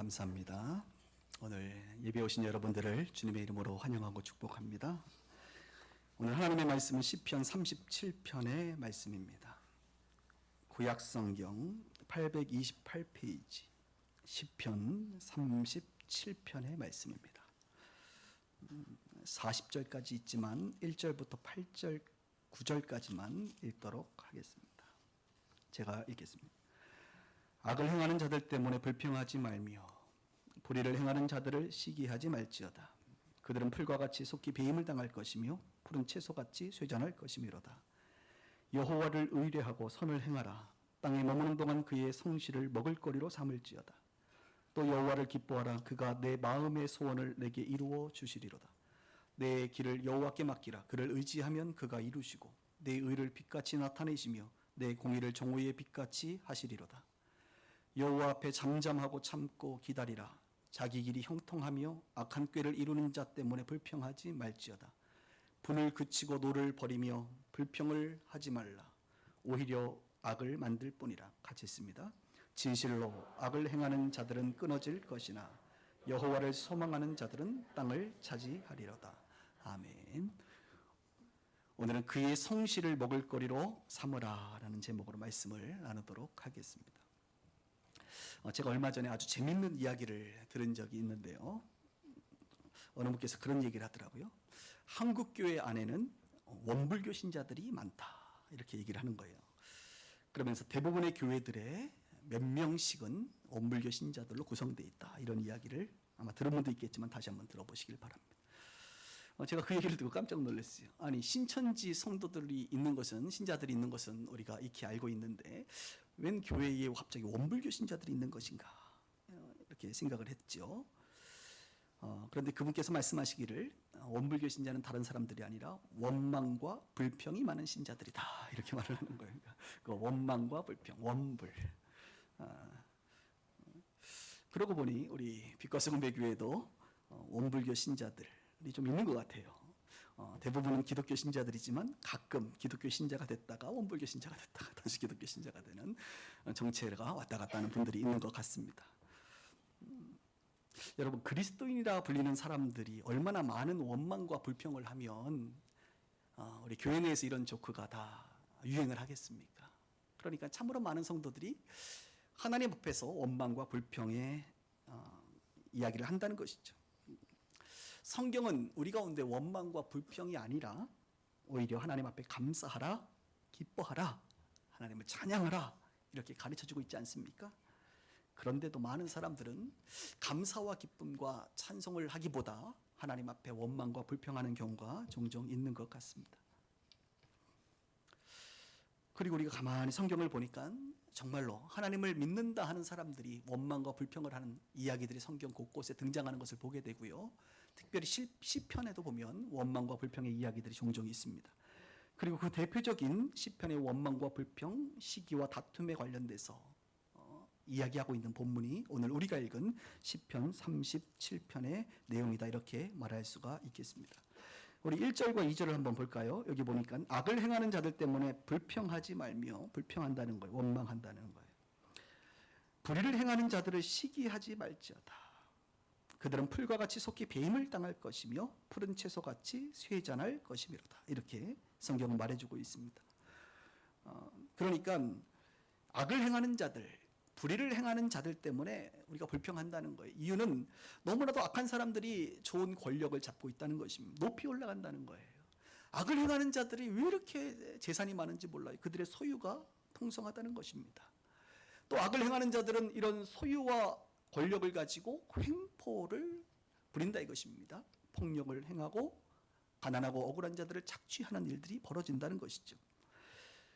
감사합니다. 오늘 예배 오신 여러분들을 주님의 이름으로 환영하고 축복합니다. 오늘 하나님의 말씀은 시편 37편의 말씀입니다. 구약성경 828페이지 시편 37편의 말씀입니다. 40절까지 있지만 1절부터 8절, 9절까지만 읽도록 하겠습니다. 제가 읽겠습니다. 악을 행하는 자들 때문에 불평하지 말며 불의를 행하는 자들을 시기하지 말지어다. 그들은 풀과 같이 속히 배임을 당할 것이며 푸른 채소같이 쇠잔할 것이미로다. 여호와를 의뢰하고 선을 행하라. 땅에 머무는 동안 그의 성실을 먹을거리로 삼을지어다. 또 여호와를 기뻐하라. 그가 내 마음의 소원을 내게 이루어 주시리로다. 내 길을 여호와께 맡기라. 그를 의지하면 그가 이루시고 내 의를 빛같이 나타내시며 내 공의를 정오의 빛같이 하시리로다. 여호와 앞에 잠잠하고 참고 기다리라. 자기 길이 형통하며 악한 꾀를 이루는 자 때문에 불평하지 말지어다. 분을 그치고 노를 버리며 불평을 하지 말라. 오히려 악을 만들 뿐이라. 같이 있습니다. 진실로 악을 행하는 자들은 끊어질 것이나 여호와를 소망하는 자들은 땅을 차지하리로다. 아멘. 오늘은 그의 성실을 먹을거리로 삼으라 라는 제목으로 말씀을 나누도록 하겠습니다. 제가 얼마 전에 아주 재밌는 이야기를 들은 적이 있는데요. 어느 분께서 그런 얘기를 하더라고요. 한국 교회 안에는 원불교 신자들이 많다 이렇게 얘기를 하는 거예요. 그러면서 대부분의 교회들의 몇 명씩은 원불교 신자들로 구성되어 있다 이런 이야기를 아마 들은 분도 있겠지만 다시 한번 들어보시길 바랍니다. 제가 그 얘기를 듣고 깜짝 놀랐어요. 아니 신천지 성도들이 있는 것은 신자들이 있는 것은 우리가 익히 알고 있는데 웬 교회에 갑자기 원불교 신자들이 있는 것인가 이렇게 생각을 했죠. 그런데 그분께서 말씀하시기를 원불교 신자는 다른 사람들이 아니라 원망과 불평이 많은 신자들이다 이렇게 말을 하는 거예요. 그 원망과 불평, 원불. 그러고 보니 우리 빛과성배교회도 원불교 신자들이 좀 있는 것 같아요. 대부분은 기독교 신자들이지만 가끔 기독교 신자가 됐다가 원불교 신자가 됐다가 다시 기독교 신자가 되는 정체가 왔다 갔다 하는 분들이 있는 것 같습니다. 여러분 그리스도인이라 불리는 사람들이 얼마나 많은 원망과 불평을 하면 우리 교회 내에서 이런 조크가 다 유행을 하겠습니까? 그러니까 참으로 많은 성도들이 하나님 앞에서 원망과 불평의 이야기를 한다는 것이죠. 성경은 우리 가운데 원망과 불평이 아니라 오히려 하나님 앞에 감사하라, 기뻐하라, 하나님을 찬양하라 이렇게 가르쳐주고 있지 않습니까? 그런데도 많은 사람들은 감사와 기쁨과 찬송을 하기보다 하나님 앞에 원망과 불평하는 경우가 종종 있는 것 같습니다. 그리고 우리가 가만히 성경을 보니까 정말로 하나님을 믿는다 하는 사람들이 원망과 불평을 하는 이야기들이 성경 곳곳에 등장하는 것을 보게 되고요. 특별히 시편에도 보면 원망과 불평의 이야기들이 종종 있습니다. 그리고 그 대표적인 시편의 원망과 불평, 시기와 다툼에 관련돼서 이야기하고 있는 본문이 오늘 우리가 읽은 시편 37편의 내용이다 이렇게 말할 수가 있겠습니다. 우리 1절과 2절을 한번 볼까요? 여기 보니까 악을 행하는 자들 때문에 불평하지 말며 불평한다는 거예요. 원망한다는 거예요. 불의를 행하는 자들을 시기하지 말지어다. 그들은 풀과 같이 속히 배임을 당할 것이며 푸른 채소같이 쇠잔할 것이미로다. 이렇게 성경은 말해주고 있습니다. 그러니까 악을 행하는 자들, 불의를 행하는 자들 때문에 우리가 불평한다는 거예요. 이유는 너무나도 악한 사람들이 좋은 권력을 잡고 있다는 것입니다. 높이 올라간다는 거예요. 악을 행하는 자들이 왜 이렇게 재산이 많은지 몰라요. 그들의 소유가 풍성하다는 것입니다. 또 악을 행하는 자들은 이런 소유와 권력을 가지고 횡포를 부린다 이것입니다. 폭력을 행하고 가난하고 억울한 자들을 착취하는 일들이 벌어진다는 것이죠.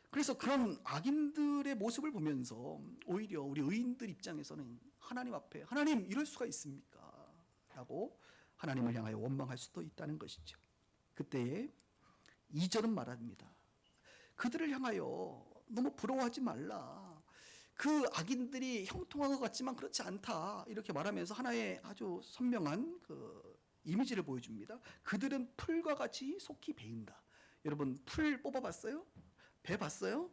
그래서 그런 악인들의 모습을 보면서 오히려 우리 의인들 입장에서는 하나님 앞에 하나님 이럴 수가 있습니까? 라고 하나님을 향하여 원망할 수도 있다는 것이죠. 그때에 2절은 말합니다. 그들을 향하여 너무 부러워하지 말라. 그 악인들이 형통한 것 같지만 그렇지 않다 이렇게 말하면서 하나의 아주 선명한 그 이미지를 보여줍니다. 그들은 풀과 같이 속히 배인다. 여러분 풀 뽑아봤어요? 배 봤어요?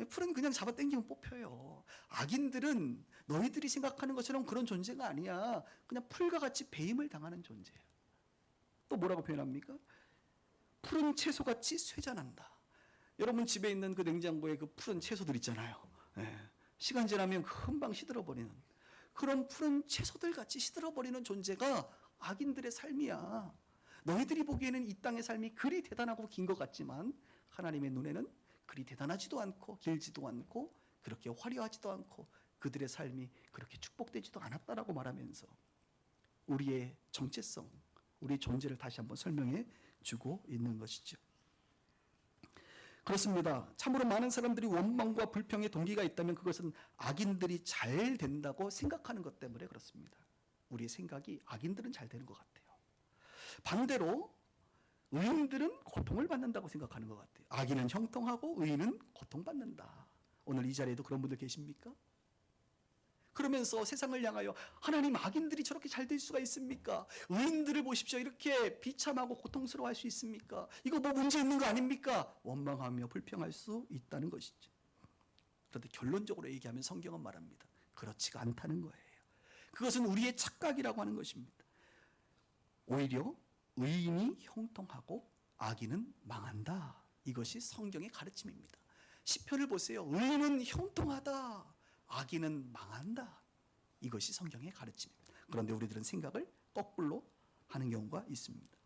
풀은 그냥 잡아 당기면 뽑혀요. 악인들은 너희들이 생각하는 것처럼 그런 존재가 아니야. 그냥 풀과 같이 배임을 당하는 존재예요. 또 뭐라고 표현합니까? 푸른 채소같이 쇠잔한다. 여러분 집에 있는 그 냉장고에 그 푸른 채소들 있잖아요. 예. 시간 지나면 금방 시들어버리는 그런 푸른 채소들 같이 시들어버리는 존재가 악인들의 삶이야. 너희들이 보기에는 이 땅의 삶이 그리 대단하고 긴 것 같지만 하나님의 눈에는 그리 대단하지도 않고 길지도 않고 그렇게 화려하지도 않고 그들의 삶이 그렇게 축복되지도 않았다라고 말하면서 우리의 정체성, 우리의 존재를 다시 한번 설명해 주고 있는 것이죠. 그렇습니다. 참으로 많은 사람들이 원망과 불평의 동기가 있다면 그것은 악인들이 잘 된다고 생각하는 것 때문에 그렇습니다. 우리의 생각이 악인들은 잘 되는 것 같아요. 반대로 의인들은 고통을 받는다고 생각하는 것 같아요. 악인은 형통하고 의인은 고통받는다. 오늘 이 자리에도 그런 분들 계십니까? 그러면서 세상을 향하여 하나님, 악인들이 저렇게 잘 될 수가 있습니까? 의인들을 보십시오. 이렇게 비참하고 고통스러워할 수 있습니까? 이거 뭐 문제 있는 거 아닙니까? 원망하며 불평할 수 있다는 것이죠. 그런데 결론적으로 얘기하면 성경은 말합니다. 그렇지가 않다는 거예요. 그것은 우리의 착각이라고 하는 것입니다. 오히려 의인이 형통하고 악인은 망한다. 이것이 성경의 가르침입니다. 시편을 보세요. 의인은 형통하다. 악인은 망한다. 이것이 성경의 가르침입니다. 그런데 우리들은 생각을 거꾸로 하는 경우가 있습니다.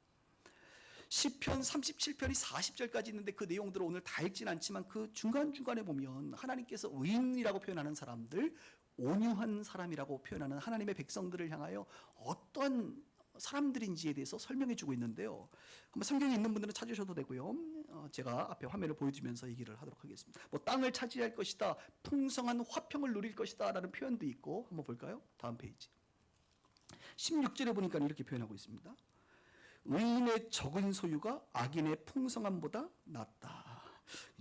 시편 37편이 40절까지 있는데 그 내용들을 오늘 다 읽진 않지만 그 중간중간에 보면 하나님께서 의인이라고 표현하는 사람들, 온유한 사람이라고 표현하는 하나님의 백성들을 향하여 어떤 사람들인지에 대해서 설명해 주고 있는데요. 한번 성경에 있는 분들은 찾으셔도 되고요. 제가 앞에 화면을 보여주면서 얘기를 하도록 하겠습니다. 뭐 땅을 차지할 것이다, 풍성한 화평을 누릴 것이다 라는 표현도 있고, 한번 볼까요? 다음 페이지 16절에 보니까 이렇게 표현하고 있습니다. 의인의 적은 소유가 악인의 풍성함보다 낫다.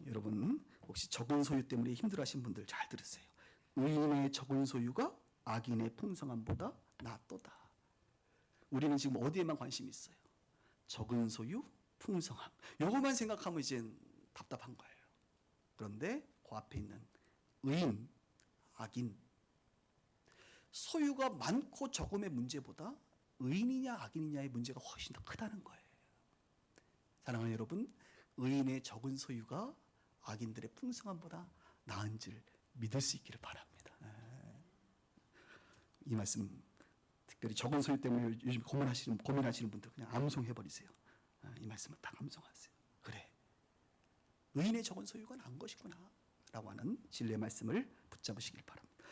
여러분 혹시 적은 소유 때문에 힘들어하신 분들 잘 들으세요. 의인의 적은 소유가 악인의 풍성함보다 낫도다. 우리는 지금 어디에만 관심이 있어요? 적은 소유, 풍성함. 요것만 생각하면 이제 답답한 거예요. 그런데 그 앞에 있는 의인, 악인, 소유가 많고 적음의 문제보다 의인이냐 악인이냐의 문제가 훨씬 더 크다는 거예요. 사랑하는 여러분, 의인의 적은 소유가 악인들의 풍성함보다 나은 줄 믿을 수 있기를 바랍니다. 이 말씀 특별히 적은 소유 때문에 요즘 고민하시는 분들 그냥 암송해버리세요. 이 말씀을 딱 암송하세요. 그래, 의인의 적은 소유가 나은 것이구나 라고 하는 진리의 말씀을 붙잡으시길 바랍니다.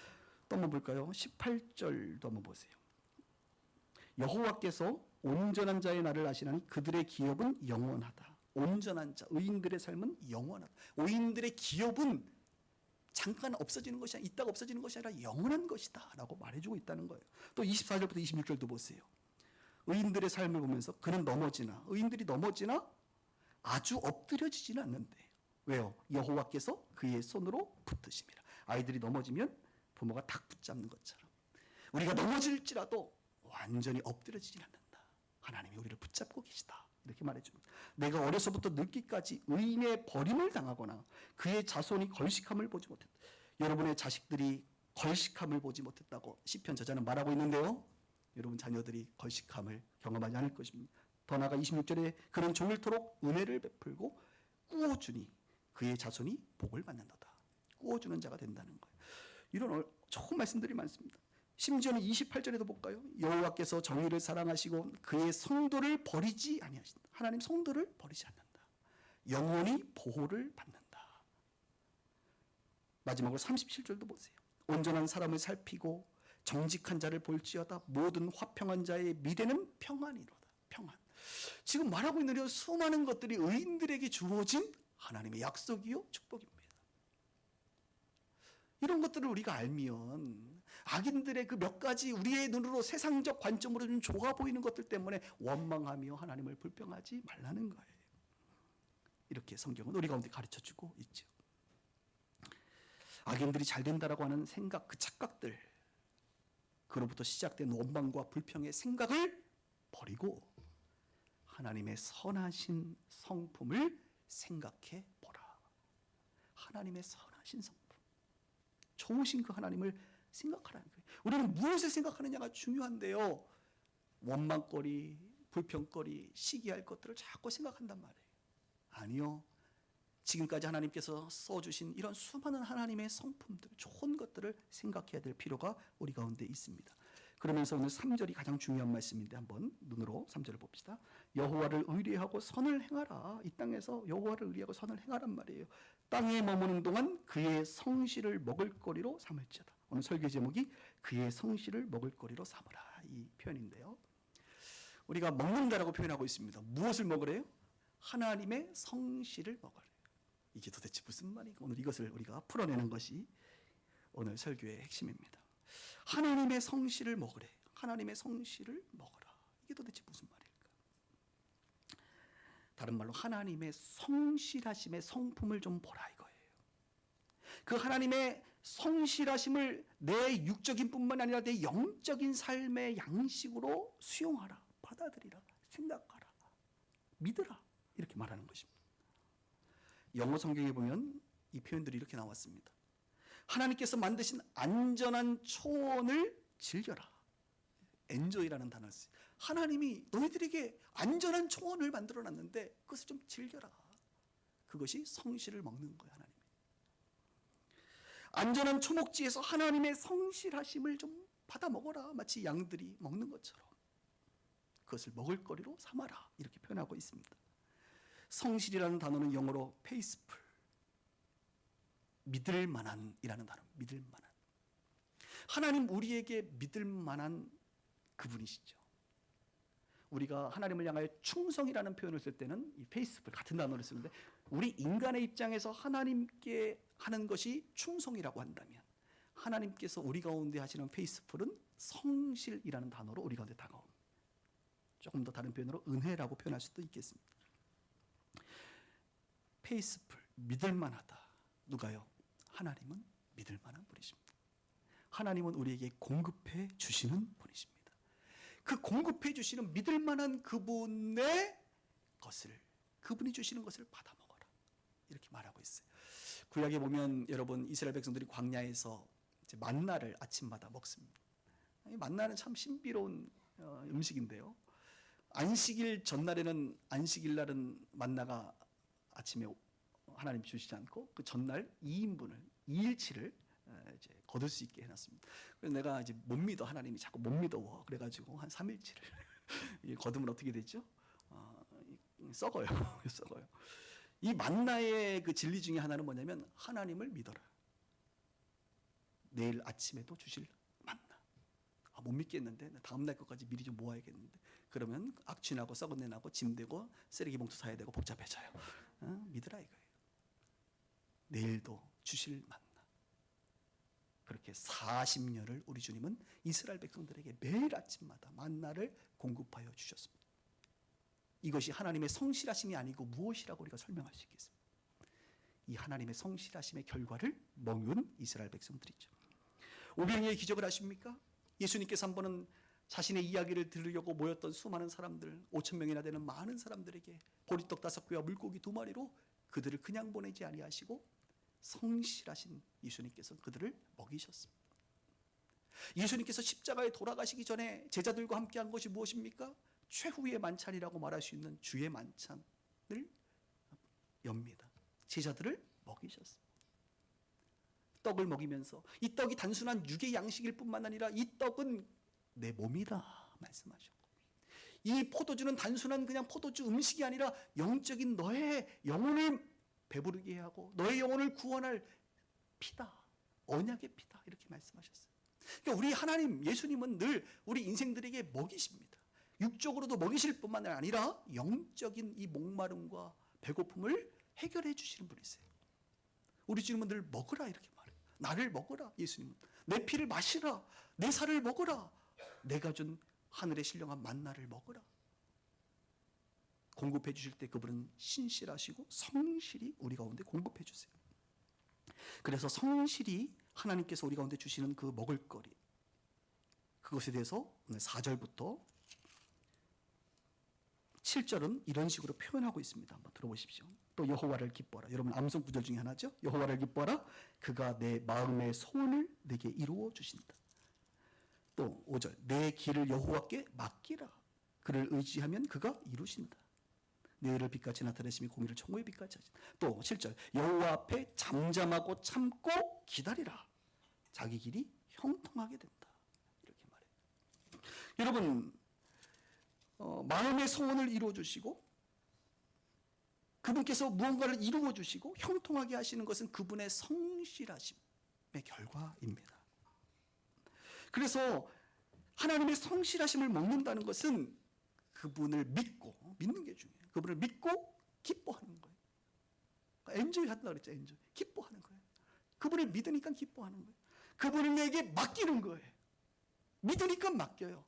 또 한번 볼까요? 18절도 한번 보세요. 여호와께서 온전한 자의 날을 아시나니 그들의 기업은 영원하다. 온전한 자, 의인들의 삶은 영원하다. 의인들의 기업은 잠깐 없어지는 것이 아니라, 있다가 없어지는 것이 아니라 영원한 것이다 라고 말해주고 있다는 거예요. 또 24절부터 26절도 보세요. 의인들의 삶을 보면서 그는 넘어지나, 의인들이 넘어지나 아주 엎드려지지는 않는데. 왜요? 여호와께서 그의 손으로 붙드심이라. 아이들이 넘어지면 부모가 탁 붙잡는 것처럼 우리가 넘어질지라도 완전히 엎드려지지 않는다. 하나님이 우리를 붙잡고 계시다. 이렇게 말해줍니다. 내가 어려서부터 늙기까지 의인의 버림을 당하거나 그의 자손이 걸식함을 보지 못했다. 여러분의 자식들이 걸식함을 보지 못했다고 시편 저자는 말하고 있는데요. 여러분 자녀들이 걸식함을 경험하지 않을 것입니다. 더 나아가 26절에 그는 종일토록 은혜를 베풀고 꾸어주니 그의 자손이 복을 받는다다. 꾸어주는 자가 된다는 거예요. 이런 좋은 말씀들이 많습니다. 심지어는 28절에도 볼까요? 여호와께서 정의를 사랑하시고 그의 성도를 버리지 아니하신다. 하나님 성도를 버리지 않는다. 영원히 보호를 받는다. 마지막으로 37절도 보세요. 온전한 사람을 살피고 정직한 자를 볼지어다. 모든 화평한 자의 미래는 평안이로다. 평안. 지금 말하고 있는 수많은 것들이 의인들에게 주어진 하나님의 약속이요 축복입니다. 이런 것들을 우리가 알면 악인들의 그 몇 가지 우리의 눈으로 세상적 관점으로 좀 좋아 보이는 것들 때문에 원망하며 하나님을 불평하지 말라는 거예요. 이렇게 성경은 우리 가운데 가르쳐주고 있죠. 악인들이 잘 된다라고 하는 생각, 그 착각들, 그로부터 시작된 원망과 불평의 생각을 버리고 하나님의 선하신 성품을 생각해 보라. 하나님의 선하신 하신 성품, 좋으신 그 하나님을 생각하라는 거예요. 우리는 무엇을 생각하느냐가 중요한데요, 원망거리, 불평거리, 시기할 것들을 자꾸 생각한단 말이에요. 아니요, 지금까지 하나님께서 써주신 이런 수많은 하나님의 성품들, 좋은 것들을 생각해야 될 필요가 우리 가운데 있습니다. 그러면서 오늘 3절이 가장 중요한 말씀인데 한번 눈으로 3절을 봅시다. 여호와를 의뢰하고 선을 행하라. 이 땅에서 여호와를 의뢰하고 선을 행하란 말이에요. 땅에 머무는 동안 그의 성실을 먹을거리로 삼을지어다. 오늘 설교 제목이 그의 성실을 먹을거리로 삼으라, 이 표현인데요, 우리가 먹는다라고 표현하고 있습니다. 무엇을 먹으래요? 하나님의 성실을 먹으래요. 이게 도대체 무슨 말이고, 오늘 이것을 우리가 풀어내는 것이 오늘 설교의 핵심입니다. 하나님의 성실을 먹으래. 하나님의 성실을 먹어라. 이게 도대체 무슨 말일까? 다른 말로 하나님의 성실하심의 성품을 좀 보라 이거예요. 그 하나님의 성실하심을 내 육적인 뿐만 아니라 내 영적인 삶의 양식으로 수용하라, 받아들이라, 생각하라, 믿으라, 이렇게 말하는 것입니다. 영어 성경에 보면 이 표현들이 이렇게 나왔습니다. 하나님께서 만드신 안전한 초원을 즐겨라. 엔조이라는 단어를 써요. 하나님이 너희들에게 안전한 초원을 만들어놨는데 그것을 좀 즐겨라. 그것이 성실을 먹는 거예요. 하나님. 안전한 초목지에서 하나님의 성실하심을 좀 받아 먹어라. 마치 양들이 먹는 것처럼 그것을 먹을거리로 삼아라, 이렇게 표현하고 있습니다. 성실이라는 단어는 영어로 faithful, 믿을 만한이라는 단어, 믿을 만한. 하나님 우리에게 믿을 만한 그분이시죠. 우리가 하나님을 향하여 충성이라는 표현을 쓸 때는 이 faithful 같은 단어를 쓰는데, 우리 인간의 입장에서 하나님께 하는 것이 충성이라고 한다면 하나님께서 우리 가운데 하시는 faithful은 성실이라는 단어로 우리 가운데 다가옵니다. 조금 더 다른 표현으로 은혜라고 표현할 수도 있겠습니다. faithful, 믿을 만하다. 누가요? 하나님은 믿을 만한 분이십니다. 하나님은 우리에게 공급해 주시는 분이십니다. 그 공급해 주시는 믿을 만한 그분의 것을, 그분이 주시는 것을 받아 먹어라, 이렇게 말하고 있어요. 구약에 보면 여러분, 이스라엘 백성들이 광야에서 이제 만나를 아침마다 먹습니다. 만나는 참 신비로운 음식인데요, 안식일 전날에는, 안식일 날은 만나가 아침에 하나님 주시지 않고 그 전날 2인분을, 2일치를 이제 거둘 수 있게 해놨습니다. 그래서 내가 이제 못 믿어, 하나님이 자꾸 못 믿어. 그래가지고 한 3일치를 거두면 어떻게 되죠? 썩어요. 썩어요. 이 만나의 그 진리 중에 하나는 뭐냐면 하나님을 믿어라. 내일 아침에도 주실 만나. 못 믿겠는데 다음 날 것까지 미리 좀 모아야겠는데, 그러면 악취나고 썩은 내 나고 짐되고 쓰레기 봉투 사야 되고 복잡해져요. 믿으라 이거예요. 내일도 주실 만나. 그렇게 40년을 우리 주님은 이스라엘 백성들에게 매일 아침마다 만나를 공급하여 주셨습니다. 이것이 하나님의 성실하심이 아니고 무엇이라고 우리가 설명할 수 있겠습니까? 이 하나님의 성실하심의 결과를 먹은 이스라엘 백성들이죠. 오병이의 기적을 아십니까? 예수님께서 한 번은 자신의 이야기를 들으려고 모였던 수많은 사람들, 5,000명이나 되는 많은 사람들에게 보리떡 5개와 물고기 2마리로 그들을 그냥 보내지 아니하시고 성실하신 예수님께서 그들을 먹이셨습니다. 예수님께서 십자가에 돌아가시기 전에 제자들과 함께 한 것이 무엇입니까? 최후의 만찬이라고 말할 수 있는 주의 만찬을 엽니다. 제자들을 먹이셨습니다. 떡을 먹이면서 이 떡이 단순한 육의 양식일 뿐만 아니라 이 떡은 내 몸이다 말씀하셨고, 이 포도주는 단순한 그냥 포도주 음식이 아니라 영적인 너의 영혼을 배부르게 하고 너의 영혼을 구원할 피다, 언약의 피다, 이렇게 말씀하셨어요. 그러니까 우리 하나님 예수님은 늘 우리 인생들에게 먹이십니다. 육적으로도 먹이실 뿐만 아니라 영적인 이 목마름과 배고픔을 해결해 주시는 분이세요. 우리 주님은 늘 먹으라 이렇게 말해요. 나를 먹으라. 예수님은 내 피를 마시라, 내 살을 먹으라, 내가 준 하늘에 신령한 만나를 먹으라. 공급해 주실 때 그분은 신실하시고 성실히 우리 가운데 공급해 주세요. 그래서 성실히 하나님께서 우리 가운데 주시는 그 먹을거리, 그것에 대해서 오늘 4절부터 7절은 이런 식으로 표현하고 있습니다. 한번 들어보십시오. 또 여호와를 기뻐하라. 여러분 암송 구절 중에 하나죠. 여호와를 기뻐하라. 그가 내 마음의 소원을 내게 이루어 주신다. 또 5절 내 길을 여호와께 맡기라. 그를 의지하면 그가 이루신다. 내일을 빛같이 나타내시며 공의를 총호의 빛같이 하신다. 또 7절 여호와 앞에 잠잠하고 참고 기다리라. 자기 길이 형통하게 된다. 이렇게 말해요. 여러분 마음의 소원을 이루어 주시고 그분께서 무언가를 이루어 주시고 형통하게 하시는 것은 그분의 성실하심의 결과입니다. 그래서 하나님의 성실하심을 먹는다는 것은 그분을 믿고 믿는 게 중요해요. 그분을 믿고 기뻐하는 거예요. 엔조이 한다고 그랬죠. 엔조이. 기뻐하는 거예요. 그분을 믿으니까 기뻐하는 거예요. 그분을 내게 맡기는 거예요. 믿으니까 맡겨요.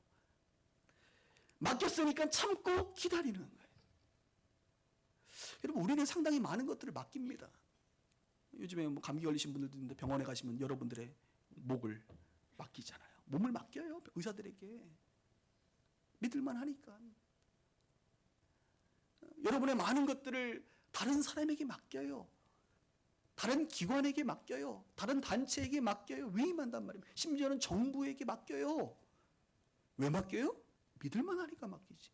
맡겼으니까 참고 기다리는 거예요. 여러분 우리는 상당히 많은 것들을 맡깁니다. 요즘에 뭐 감기 걸리신 분들도 있는데 병원에 가시면 여러분들의 목을 맡기잖아요. 몸을 맡겨요. 의사들에게. 믿을만 하니까. 여러분의 많은 것들을 다른 사람에게 맡겨요. 다른 기관에게 맡겨요. 다른 단체에게 맡겨요. 위임한단 말이에요. 심지어는 정부에게 맡겨요. 왜 맡겨요? 믿을만 하니까 맡기지.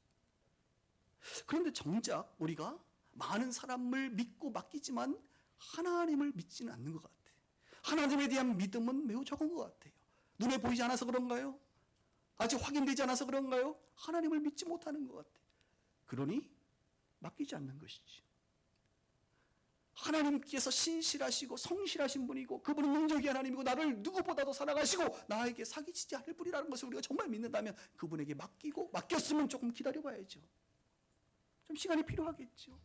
그런데 정작 우리가 많은 사람을 믿고 맡기지만 하나님을 믿지는 않는 것 같아요. 하나님에 대한 믿음은 매우 적은 것 같아요. 눈에 보이지 않아서 그런가요? 아직 확인되지 않아서 그런가요? 하나님을 믿지 못하는 것 같아요. 그러니 맡기지 않는 것이지. 하나님께서 신실하시고 성실하신 분이고 그분은 능력의 하나님이고 나를 누구보다도 사랑하시고 나에게 사기치지 않을 분이라는 것을 우리가 정말 믿는다면 그분에게 맡기고 맡겼으면 조금 기다려봐야죠. 좀 시간이 필요하겠죠.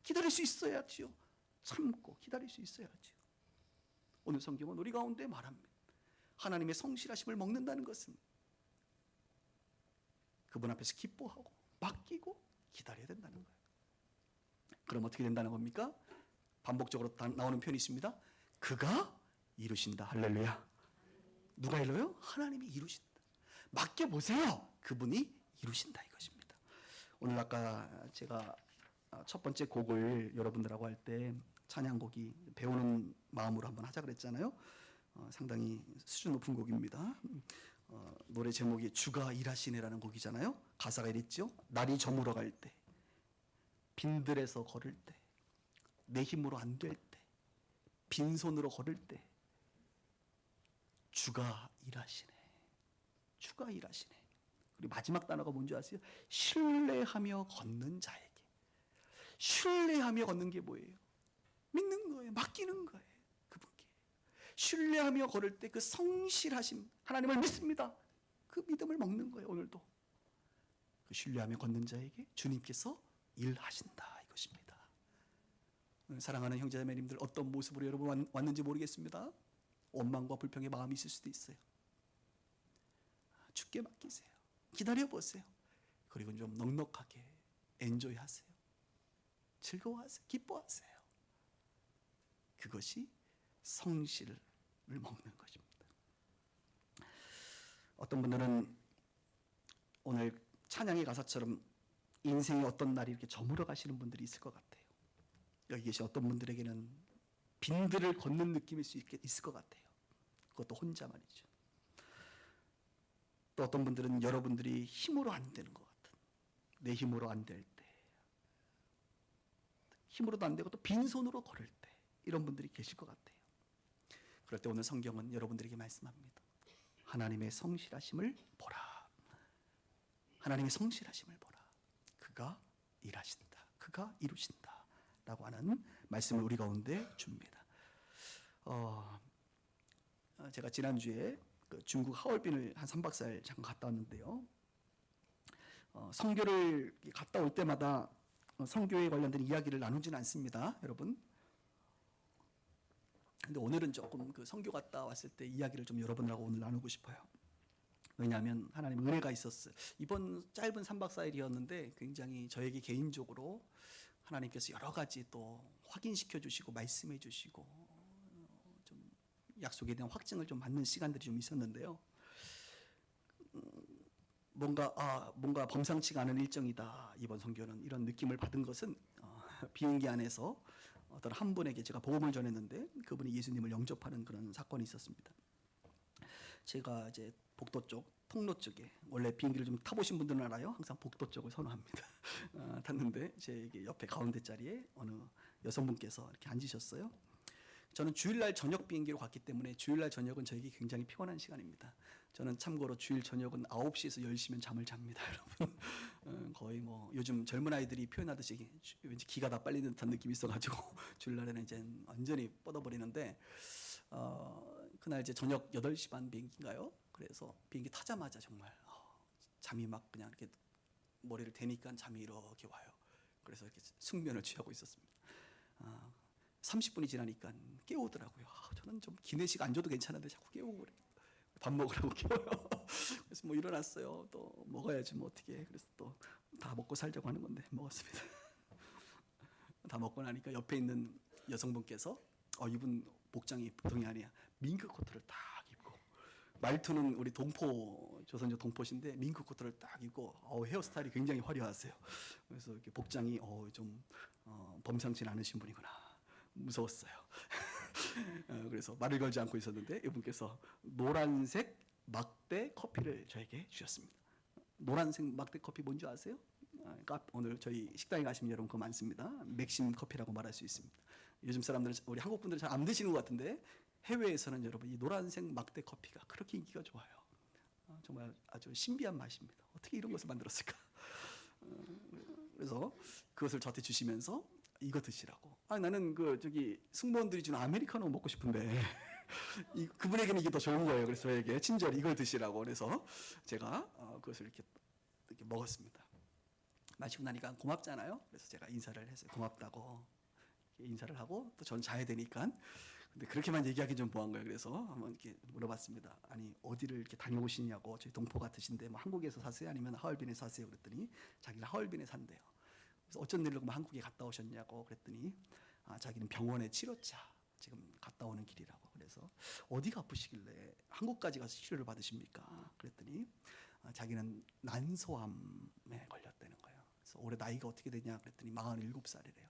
기다릴 수 있어야죠. 참고 기다릴 수 있어야죠. 오늘 성경은 우리 가운데 말합니다. 하나님의 성실하심을 먹는다는 것은 그분 앞에서 기뻐하고 맡기고 기다려야 된다는 거예요. 그럼 어떻게 된다는 겁니까? 반복적으로 나오는 표현이 있습니다. 그가 이루신다. 할렐루야. 누가 이뤄요? 하나님이 이루신다. 맡겨보세요. 그분이 이루신다 이것입니다. 오늘 아까 제가 첫 번째 곡을 여러분들하고 할 때 찬양곡이 배우는 마음으로 한번 하자 그랬잖아요. 상당히 수준 높은 곡입니다. 노래 제목이 주가 일하시네라는 곡이잖아요. 가사가 이랬죠. 날이 저물어 갈 때, 빈들에서 걸을 때, 내 힘으로 안 될 때, 빈손으로 걸을 때 주가 일하시네. 주가 일하시네. 그리고 마지막 단어가 뭔지 아세요? 신뢰하며 걷는 자에게. 신뢰하며 걷는 게 뭐예요? 믿는 거예요. 맡기는 거예요. 그분께. 신뢰하며 걸을 때 그 성실하심, 하나님을 믿습니다. 그 믿음을 먹는 거예요. 오늘도. 그 신뢰하며 걷는 자에게 주님께서 일하신다 이것입니다. 사랑하는 형제자매님들 어떤 모습으로 여러분 왔는지 모르겠습니다. 원망과 불평의 마음이 있을 수도 있어요. 주께 맡기세요. 기다려보세요. 그리고 좀 넉넉하게 엔조이하세요. 즐거워하세요. 기뻐하세요. 그것이 성실을 먹는 것입니다. 어떤 분들은 오늘 찬양의 가사처럼 인생의 어떤 날이 이렇게 저물어 가시는 분들이 있을 것 같아요. 여기 계신 어떤 분들에게는 빈들을 걷는 느낌일 수 있을 것 같아요. 그것도 혼자 말이죠. 또 어떤 분들은 여러분들이 힘으로 안 되는 것 같은, 내 힘으로 안 될 때, 힘으로도 안 되고 또 빈손으로 걸을 때 이런 분들이 계실 것 같아요. 그럴 때 오늘 성경은 여러분들에게 말씀합니다. 하나님의 성실하심을 보라. 하나님의 성실하심을 보라. 그가 일하신다. 그가 이루신다. 라고 하는 말씀을 우리 가운데 줍니다. 제가 지난주에 그 중국 하얼빈을 한 3박 4일 잠깐 갔다 왔는데요. 선교를 갔다 올 때마다 선교에 관련된 이야기를 나누지는 않습니다. 여러분. 근데 오늘은 조금 그 선교 갔다 왔을 때 이야기를 좀 여러분들하고 오늘 나누고 싶어요. 왜냐하면 하나님 은혜가 있었어요. 이번 짧은 3박 4일이었는데 굉장히 저에게 개인적으로 하나님께서 여러 가지 또 확인시켜 주시고 말씀해 주시고 좀 약속에 대한 확증을 좀 받는 시간들이 좀 있었는데요. 뭔가 범상치가 않은 일정이다. 이번 선교는 이런 느낌을 받은 것은 비행기 안에서 어떤 한 분에게 제가 복음을 전했는데 그분이 예수님을 영접하는 그런 사건이 있었습니다. 제가 이제 복도 쪽, 통로 쪽에 원래 비행기를 좀 타보신 분들은 알아요. 항상 복도 쪽을 선호합니다. 탔는데 제 옆에 가운데 자리에 어느 여성분께서 이렇게 앉으셨어요. 저는 주일날 저녁 비행기로 갔기 때문에 주일날 저녁은 저에게 굉장히 피곤한 시간입니다. 저는 참고로 주일 저녁은 9시에서 10시면 잠을 잡니다, 여러분. 거의 뭐 요즘 젊은 아이들이 표현하듯이 왠지 기가 다 빨리는 듯한 느낌이 있어가지고 주일날에는 이제 완전히 뻗어버리는데 그날 이제 저녁 8시 반 비행기인가요? 그래서 비행기 타자마자 정말 잠이 막 그냥 이렇게 머리를 대니까 잠이 이렇게 와요. 그래서 이렇게 숙면을 취하고 있었습니다. 30분이 지나니까 깨우더라고요. 저는 좀 기내식 안 줘도 괜찮은데 자꾸 깨우고 그래요. 밥 먹으라고 깨워요. 그래서 뭐 일어났어요. 또 먹어야지 뭐 어떻게. 그래서 또 다 먹고 살자고 하는 건데 먹었습니다. 다 먹고 나니까 옆에 있는 여성분께서 이분 복장이 보통이 아니야. 밍크 코트를 딱 입고 말투는 우리 조선족 동포신데 밍크 코트를 딱 입고 헤어스타일이 굉장히 화려하세요. 그래서 이렇게 복장이 좀 범상치 않으신 분이구나. 무서웠어요. 그래서 말을 걸지 않고 있었는데 이분께서 노란색 막대 커피를 저에게 주셨습니다. 노란색 막대 커피 뭔지 아세요? 오늘 저희 식당에 가시면 여러분 그거 많습니다. 맥심 커피라고 말할 수 있습니다. 요즘 사람들은 우리 한국 분들은 잘 안 드시는 것 같은데 해외에서는 여러분 이 노란색 막대 커피가 그렇게 인기가 좋아요. 정말 아주 신비한 맛입니다. 어떻게 이런 것을 만들었을까? 그래서 그것을 저한테 주시면서 이거 드시라고. 나는 승무원들이 주는 아메리카노 먹고 싶은데 그분에게는 이게 더 좋은 거예요. 그래서 저에게 친절히 이걸 드시라고. 그래서 제가 그것을 이렇게 먹었습니다. 마시고 나니까 고맙잖아요. 그래서 제가 인사를 했어요. 고맙다고 인사를 하고 또 전 자야 되니까. 근데 그렇게만 얘기하기 좀 뭐한 거예요. 그래서 한번 이렇게 물어봤습니다. 아니 어디를 이렇게 다녀오시냐고. 저희 동포 같으신데 뭐 한국에서 사세요? 아니면 하얼빈에 사세요? 그랬더니 자기는 하얼빈에 산대요. 그래서 어쩐 일로 한국에 갔다 오셨냐고 그랬더니 자기는 병원에 치료차 지금 갔다 오는 길이라고. 그래서 어디가 아프시길래 한국까지 가서 치료를 받으십니까? 그랬더니 자기는 난소암에 걸렸다는 거예요. 그래서 올해 나이가 어떻게 되냐 그랬더니 47살이래요.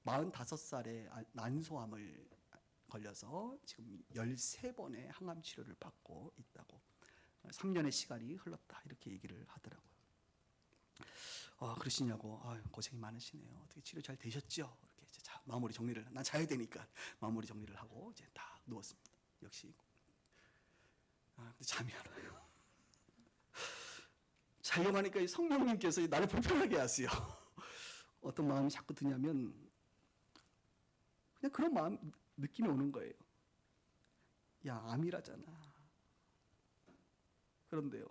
45살에 난소암을 걸려서 지금 13번의 항암 치료를 받고 있다고. 3년의 시간이 흘렀다 이렇게 얘기를 하더라고요. 그러시냐고. 고생이 많으시네요. 어떻게 치료 잘 되셨죠? 이렇게 마무리 정리를. 난 자야 되니까 마무리 정리를 하고 이제 딱 누웠습니다. 역시 근데 잠이 안 와요. 자려고 하니까 성령님께서 나를 불편하게 하세요. 어떤 마음이 자꾸 드냐면 그냥 그런 마음 느낌이 오는 거예요. 야, 암이라잖아. 그런데요,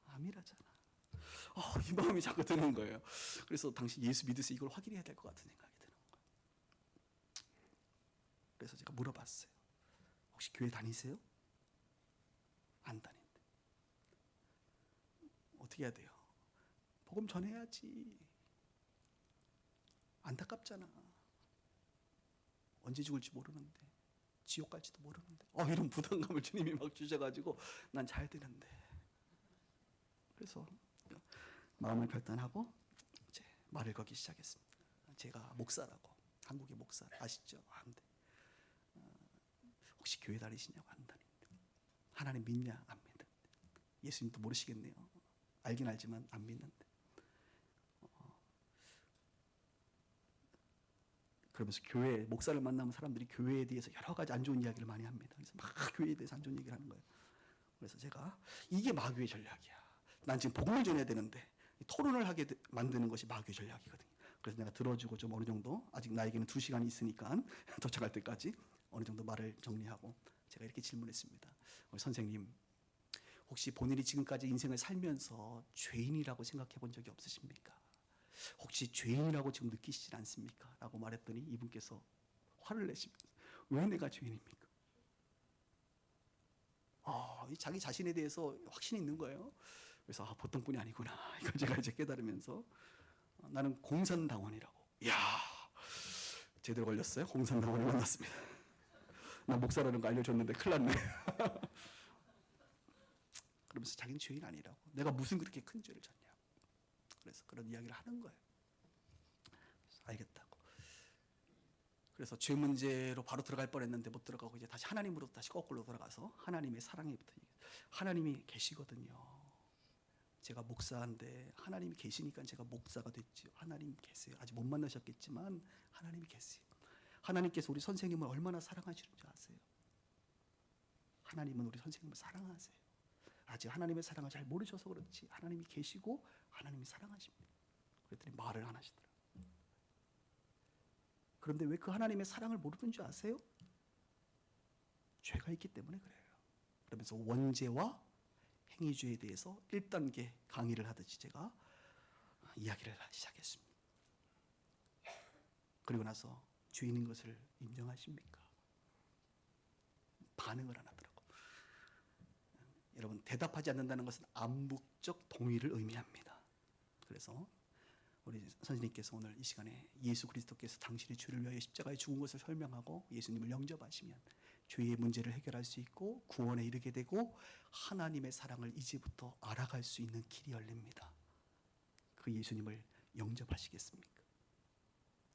암이라잖아. 이 마음이 자꾸 드는 거예요. 그래서 당신 예수 믿으세요? 이걸 확인해야 될 것 같은 생각이 드는 거예요. 그래서 제가 물어봤어요. 혹시 교회 다니세요? 안 다닌대. 어떻게 해야 돼요? 복음 전해야지. 안타깝잖아. 언제 죽을지 모르는데, 지옥 갈지도 모르는데. 이런 부담감을 주님이 막 주셔가지고 난 자야 되는데. 그래서 마음을 결단하고 이제 말을 걸기 시작했습니다. 제가 목사라고. 한국의 목사 아시죠? 안 돼. 혹시 교회 다니시냐고. 안 다닌대. 하나님 믿냐? 안 믿는데. 예수님도 모르시겠네요. 알긴 알지만 안 믿는데. 그러면서 교회 목사를 만나면 사람들이 교회에 대해서 여러 가지 안 좋은 이야기를 많이 합니다. 그래서 막 교회에 대해서 안 좋은 얘기를 하는 거예요. 그래서 제가 이게 마귀의 전략이야. 난 지금 복음을 전해야 되는데 토론을 하게 만드는 것이 마귀의 전략이거든요. 그래서 내가 들어주고 좀 어느 정도 아직 나에게는 2시간이 있으니까 도착할 때까지 어느 정도 말을 정리하고 제가 이렇게 질문했습니다. 선생님, 혹시 본인이 지금까지 인생을 살면서 죄인이라고 생각해 본 적이 없으십니까? 혹시 죄인이라고 지금 느끼시진 않습니까? 라고 말했더니 이분께서 화를 내시면서 왜 내가 죄인입니까? 자기 자신에 대해서 확신이 있는 거예요. 그래서 보통 분이 아니구나. 이걸 제가 이제 깨달으면서 나는 공산당원이라고. 이야, 제대로 걸렸어요. 공산당원을 만났습니다. 나 목사라는 거 알려줬는데 큰일 났네. 그러면서 자기는 죄인 아니라고. 내가 무슨 그렇게 큰 죄를 졌냐고. 그래서 그런 이야기를 하는 거예요. 알겠다고. 그래서 죄 문제로 바로 들어갈 뻔했는데 못 들어가고 이제 다시 하나님으로 다시 거꾸로 돌아가서 하나님의 사랑에부터 하나님이 계시거든요. 제가 목사인데 하나님이 계시니까 제가 목사가 됐죠. 하나님 계세요. 아직 못 만나셨겠지만 하나님이 계세요. 하나님께서 우리 선생님을 얼마나 사랑하시는 줄 아세요? 하나님은 우리 선생님을 사랑하세요. 아직 하나님의 사랑을 잘 모르셔서 그렇지 하나님이 계시고 하나님이 사랑하십니다. 그랬더니 말을 안 하시더라고요. 그런데 왜 그 하나님의 사랑을 모르는 줄 아세요? 죄가 있기 때문에 그래요. 그러면서 원죄와 행위죄에 대해서 1단계 강의를 하듯이 제가 이야기를 시작했습니다. 그리고 나서 죄인인 것을 인정하십니까? 반응을 안 하더라고요. 여러분, 대답하지 않는다는 것은 암묵적 동의를 의미합니다. 그래서 우리 선생님께서 오늘 이 시간에 예수 그리스도께서 당신의 죄를 위하여 십자가에 죽은 것을 설명하고 예수님을 영접하시면 죄의 문제를 해결할 수 있고 구원에 이르게 되고 하나님의 사랑을 이제부터 알아갈 수 있는 길이 열립니다. 그 예수님을 영접하시겠습니까?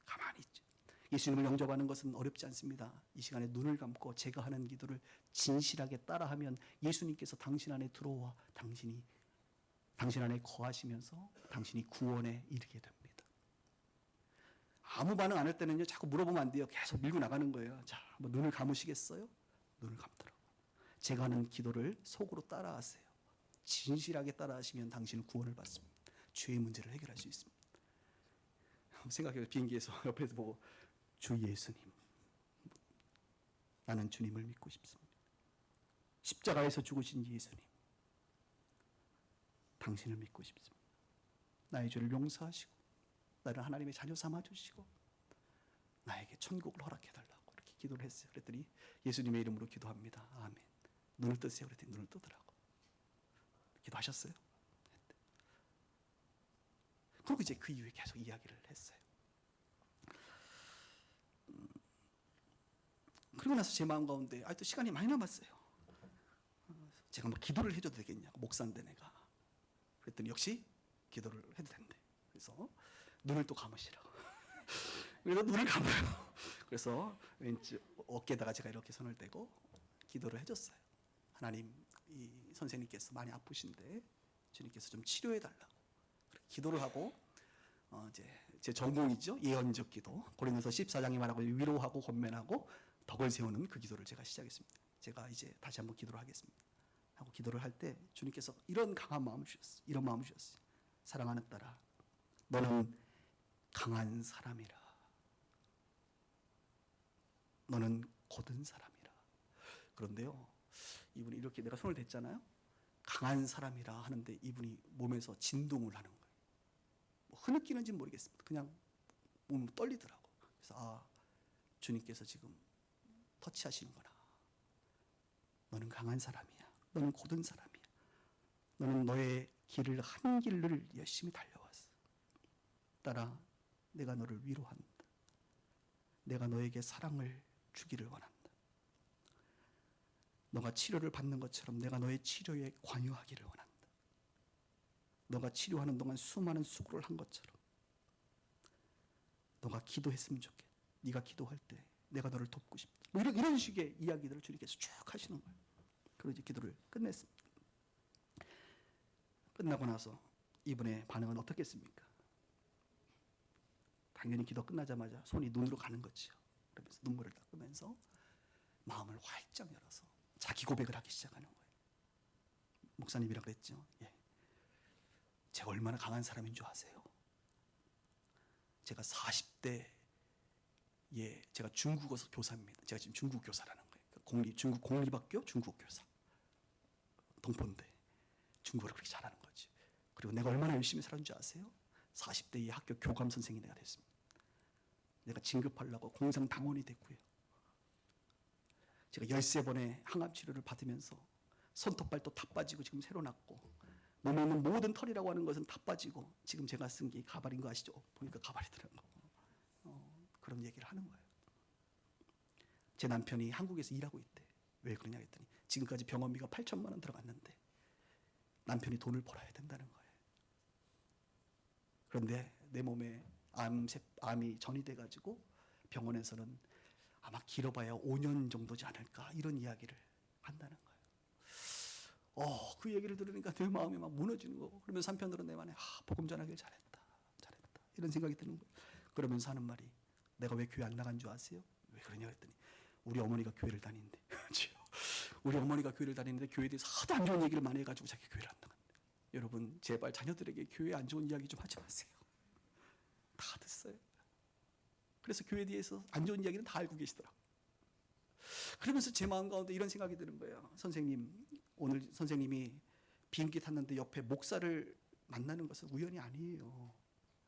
가만히 있죠. 예수님을 영접하는 것은 어렵지 않습니다. 이 시간에 눈을 감고 제가 하는 기도를 진실하게 따라하면 예수님께서 당신 안에 들어와 당신 안에 거하시면서 당신이 구원에 이르게 됩니다. 아무 반응 안 할 때는요, 자꾸 물어보면 안 돼요. 계속 밀고 나가는 거예요. 자, 뭐 눈을 감으시겠어요? 눈을 감더라고요. 제가 하는 기도를 속으로 따라하세요. 진실하게 따라하시면 당신은 구원을 받습니다. 죄의 문제를 해결할 수 있습니다. 생각해요. 비행기에서 옆에서 보고 주 예수님, 나는 주님을 믿고 싶습니다. 십자가에서 죽으신 예수님, 당신을 믿고 싶습니다. 나의 죄를 용서하시고 나를 하나님의 자녀 삼아주시고 나에게 천국을 허락해달라고 이렇게 기도를 했어요. 그랬더니 예수님의 이름으로 기도합니다. 아멘. 눈을 뜨세요. 그랬더니 눈을 뜨더라고. 기도하셨어요? 그리고 이제 그 이후에 계속 이야기를 했어요. 그리고 나서 제 마음 가운데 또 시간이 많이 남았어요. 제가 뭐 기도를 해줘도 되겠냐고, 목사인데 내가. 그랬더니 역시 기도를 해도 된대. 그래서 눈을 또 감으시라고. 그래서 눈을 감아요. 그래서 왠지 어깨에다가 제가 이렇게 손을 대고 기도를 해줬어요. 하나님, 이 선생님께서 많이 아프신데 주님께서 좀 치료해 달라고. 기도를 하고 이제 제 전공이죠. 예언적 기도. 고린도서 14장이 말하고 위로하고 권면하고 덕을 세우는 그 기도를 제가 시작했습니다. 제가 이제 다시 한번 기도를 하겠습니다. 하고 기도를 할 때 주님께서 이런 강한 마음을 주셨어요. 이런 마음을 주셨어요. 사랑하는 딸아, 너는 강한 사람이라. 너는 곧은 사람이라. 그런데요, 이분이 이렇게 내가 손을 댔잖아요. 강한 사람이라 하는데 이분이 몸에서 진동을 하는 거예요. 뭐 흐느끼는지는 모르겠습니다. 그냥 몸이 떨리더라고. 그래서 주님께서 지금 터치하시는구나. 너는 강한 사람이야. 너는 곧은 사람이야. 너는 너의 길을 한 길을 열심히 달려왔어. 딸아, 내가 너를 위로한다. 내가 너에게 사랑을 주기를 원한다. 너가 치료를 받는 것처럼 내가 너의 치료에 관여하기를 원한다. 너가 치료하는 동안 수많은 수고를 한 것처럼 너가 기도했으면 좋겠다. 네가 기도할 때 내가 너를 돕고 싶다. 뭐 이런 식의 이야기들을 주님께서 쭉 하시는 거예요. 그리고 이제 기도를 끝냈습니다. 끝나고 나서 이분의 반응은 어떻겠습니까? 당연히 기도 끝나자마자 손이 눈으로 가는 거죠. 그러면서 눈물을 닦으면서 마음을 활짝 열어서 자기 고백을 하기 시작하는 거예요. 목사님이라 그랬죠. 예. 제가 얼마나 강한 사람인 줄 아세요? 제가 40대 제가 중국어 교사입니다. 제가 지금 중국 교사라는 거예요. 중국 공립학교 중국 교사. 동포인데 중국어를 그렇게 잘하는 거지. 그리고 내가 얼마나 열심히 살았는 줄 아세요? 40대 학교 교감 선생이 내가 됐습니다. 내가 진급하려고 공상당원이 됐고요. 제가 13번의 항암 치료를 받으면서 손톱발도 다 빠지고 지금 새로 났고 몸에 있는 모든 털이라고 하는 것은 다 빠지고 지금 제가 쓴 게 가발인 거 아시죠? 보니까 가발이더라고요. 그런 얘기를 하는 거예요. 제 남편이 한국에서 일하고 있대. 왜 그러냐 했더니 지금까지 병원비가 8천만 원 들어갔는데 남편이 돈을 벌어야 된다는 거예요. 그런데 내 몸에 암이 전이돼가지고 병원에서는 아마 길어봐야 5년 정도지 않을까 이런 이야기를 한다는 거예요. 그 얘기를 들으니까 내 마음이 막 무너지는 거고, 그러면서 한편으로 내 안에 복음 전하길 잘했다 이런 생각이 드는 거예요. 그러면서 하는 말이, 내가 왜 교회 안 나간 줄 아세요? 왜 그러냐 했더니 우리 어머니가 교회를 다니는데 우리 어머니가 교회를 다니는데 교회에 대해서 하도 안 좋은 얘기를 많이 해가지고 자기 교회를 안 나간대. 여러분 제발 자녀들에게 교회 안 좋은 이야기 좀 하지 마세요. 다 됐어요. 그래서 교회에 대해서 안 좋은 이야기는 다 알고 계시더라고요. 그러면서 제 마음 가운데 이런 생각이 드는 거예요. 선생님, 오늘 선생님이 비행기 탔는데 옆에 목사를 만나는 것은 우연이 아니에요.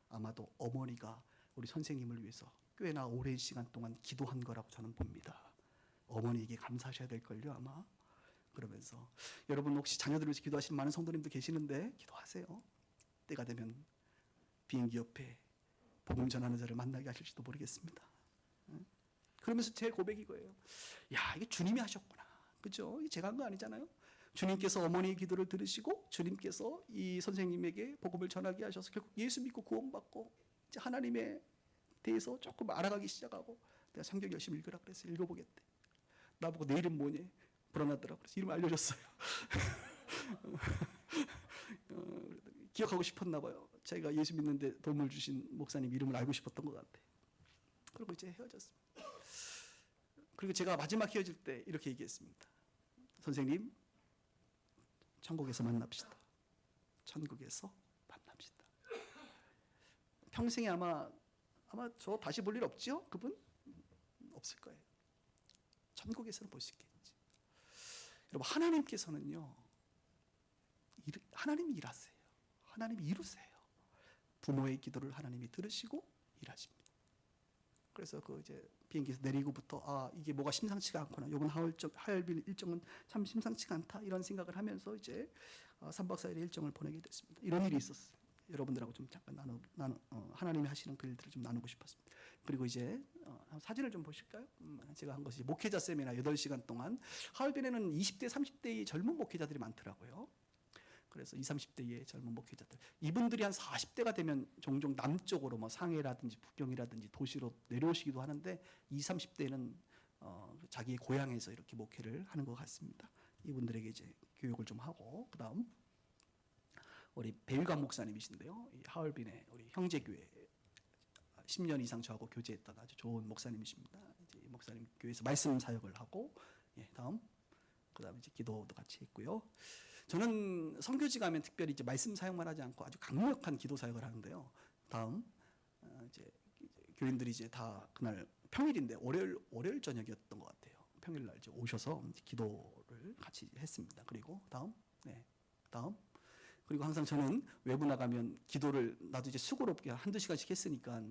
아마도 어머니가 우리 선생님을 위해서 꽤나 오랜 시간 동안 기도한 거라고 저는 봅니다. 어머니에게 감사하셔야 될걸요 아마. 그러면서 여러분 혹시 자녀들을 위해서 기도하시는 많은 성도님도 계시는데 기도하세요. 때가 되면 비행기 옆에 복음 전하는 자를 만나게 하실지도 모르겠습니다. 그러면서 제 고백이 이거예요. 야, 이게 주님이 하셨구나. 그죠? 이게 제가 한 거 아니잖아요. 주님께서 어머니의 기도를 들으시고 주님께서 이 선생님에게 복음을 전하게 하셔서 결국 예수 믿고 구원받고 이제 하나님에 대해서 조금 알아가기 시작하고, 내가 성경 열심히 읽으라 그래서 읽어보겠대. 나보고 내 이름 뭐니? 불안하더라고. 그래서 이름 알려줬어요. 기억하고 싶었나 봐요. 자기가 예수 믿는데 도움을 주신 목사님 이름을 알고 싶었던 것 같아. 그리고 이제 헤어졌습니다. 그리고 제가 마지막 헤어질 때 이렇게 얘기했습니다. 선생님, 천국에서 만납시다. 천국에서 만납시다. 평생에 아마 저 다시 볼 일 없죠? 그분? 없을 거예요. 천국에서는 볼 수 있겠지. 여러분, 하나님께서는요, 하나님이 일하세요. 하나님이 이루세요. 부모의 기도를 하나님이 들으시고 일하십니다. 그래서 그 이제 비행기에서 내리고부터 이게 뭐가 심상치가 않구나. 이번 하얼빈 일정은 참 심상치가 않다. 이런 생각을 하면서 이제 3박 4일의 일정을 보내게 됐습니다. 이런 일이 있었어요. 여러분들하고 좀 잠깐 하나님이 하시는 그 일들을 좀 나누고 싶었습니다. 그리고 이제 사진을 좀 보실까요? 제가 한 것이 목회자 세미나 8시간 동안. 하얼빈에는 20대, 30대의 젊은 목회자들이 많더라고요. 그래서 20, 30대의 젊은 목회자들, 이분들이 한 40대가 되면 종종 남쪽으로 뭐 상해라든지 북경이라든지 도시로 내려오시기도 하는데 20, 30대는 자기의 고향에서 이렇게 목회를 하는 것 같습니다. 이분들에게 이제 교육을 좀 하고, 그다음 우리 배일관 목사님이신데요. 이 하얼빈의 우리 형제교회 10년 이상 저하고 교제했던 아주 좋은 목사님이십니다. 이제 이 목사님 교회에서 말씀 사역을 하고, 그다음에 이제 기도도 같이 했고요. 저는 선교지 가면 특별히 이제 말씀 사역만 하지 않고 아주 강력한 기도 사역을 하는데요. 다음 이제 교인들이 이제 다 그날 평일인데 월요일 저녁이었던 것 같아요. 평일날 이제 오셔서 기도를 같이 했습니다. 그리고 다음. 그리고 항상 저는 외부 나가면 기도를, 나도 이제 수고롭게 한두 시간씩 했으니까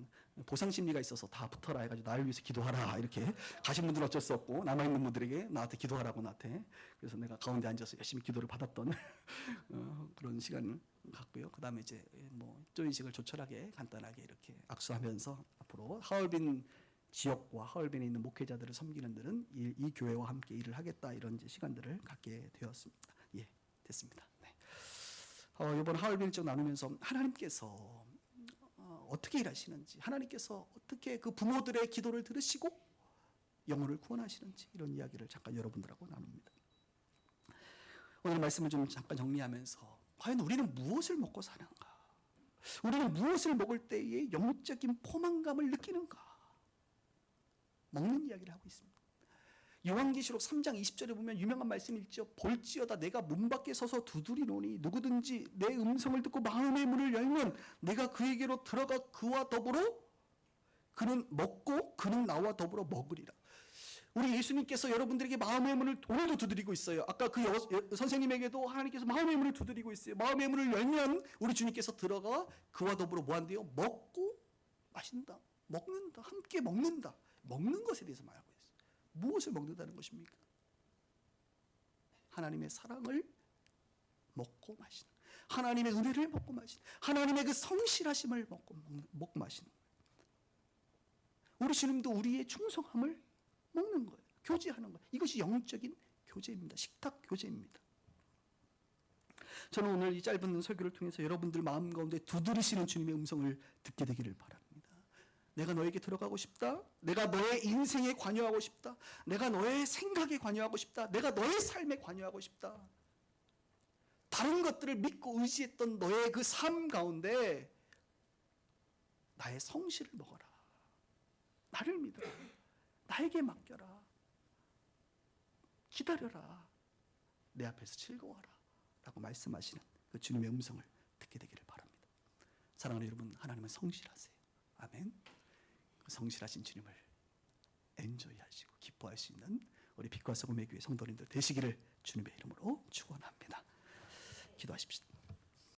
보상 심리가 있어서 다 붙어라 해가지고 나를 위해서 기도하라 이렇게 가신 분들은 어쩔 수 없고, 남아있는 분들에게 나한테 기도하라고 나한테. 그래서 내가 가운데 앉아서 열심히 기도를 받았던 그런 시간을 갖고요. 그 다음에 이제 뭐 조인식을 조촐하게 간단하게 이렇게 악수하면서 앞으로 하얼빈 지역과 하얼빈에 있는 목회자들을 섬기는 데는 이 교회와 함께 일을 하겠다, 이런 이제 시간들을 갖게 되었습니다. 됐습니다. 이번 하얼빈 일정 나누면서 하나님께서 어떻게 일하시는지, 하나님께서 어떻게 그 부모들의 기도를 들으시고 영혼을 구원하시는지, 이런 이야기를 잠깐 여러분들하고 나눕니다. 오늘 말씀을 좀 잠깐 정리하면서, 과연 우리는 무엇을 먹고 사는가? 우리는 무엇을 먹을 때에 영적인 포만감을 느끼는가? 먹는 이야기를 하고 있습니다. 요한계시록 3장 20절에 보면 유명한 말씀이 있죠. 볼지어다 내가 문 밖에 서서 두드리노니 누구든지 내 음성을 듣고 마음의 문을 열면 내가 그에게로 들어가 그와 더불어 그는 먹고 그는 나와 더불어 먹으리라. 우리 예수님께서 여러분들에게 마음의 문을 오늘도 두드리고 있어요. 아까 그 선생님에게도 하나님께서 마음의 문을 두드리고 있어요. 마음의 문을 열면 우리 주님께서 들어가 그와 더불어 뭐 한대요? 먹고 마신다. 먹는다. 함께 먹는다. 먹는 것에 대해서 말하고 있어요. 무엇을 먹는다는 것입니까? 하나님의 사랑을 먹고 마시는, 하나님의 은혜를 먹고 마시는, 하나님의 그 성실하심을 먹고 마시는. 우리 주님도 우리의 충성함을 먹는 거예요. 교제하는 거예요. 이것이 영적인 교제입니다. 식탁 교제입니다. 저는 오늘 이 짧은 설교를 통해서 여러분들 마음 가운데 두드리시는 주님의 음성을 듣게 되기를 바랍니다. 내가 너에게 들어가고 싶다. 내가 너의 인생에 관여하고 싶다. 내가 너의 생각에 관여하고 싶다. 내가 너의 삶에 관여하고 싶다. 다른 것들을 믿고 의지했던 너의 그 삶 가운데 나의 성실을 먹어라. 나를 믿어라. 나에게 맡겨라. 기다려라. 내 앞에서 즐거워라. 라고 말씀하시는 그 주님의 음성을 듣게 되기를 바랍니다. 사랑하는 여러분, 하나님은 성실하세요. 아멘. 그 성실하신 주님을 엔조이하시고 기뻐할 수 있는 우리 빛과 소금의 교회 성도님들 되시기를 주님의 이름으로 축원합니다. 기도하십시오.